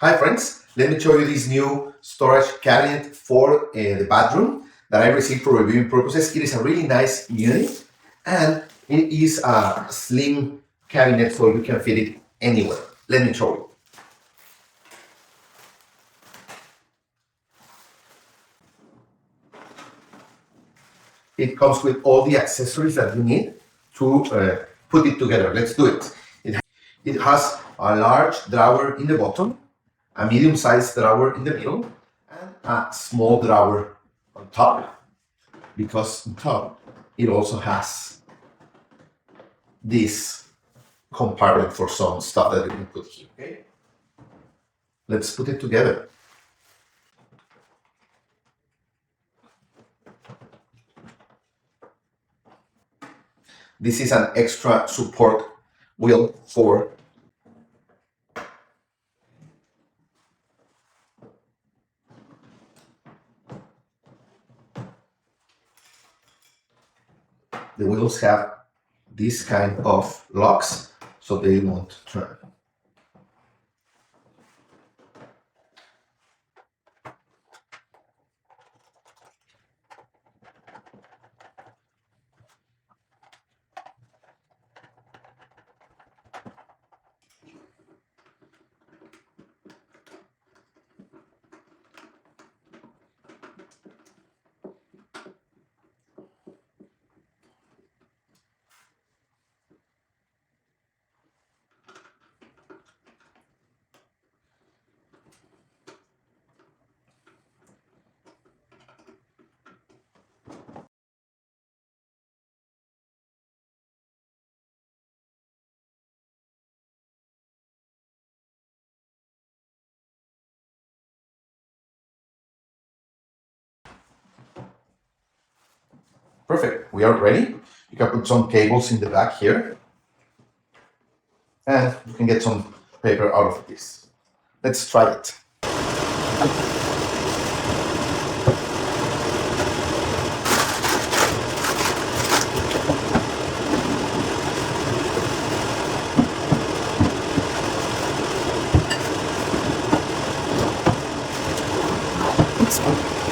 Hi friends, let me show you this new storage cabinet for the bathroom that I received for reviewing purposes. It is a really nice unit and it is a slim cabinet so you can fit it anywhere. Let me show you. It comes with all the accessories that you need to put it together. Let's do it. It has a large drawer in the bottom, a medium-sized drawer in the middle, and a small drawer on top, because on top it also has this compartment for some stuff that you can put here. Okay, let's put it together. This is an extra support wheel for the wheels have this kind of locks so they won't turn. Perfect, we are ready. You can put some cables in the back here and you can get some paper out of this. Let's try it. It's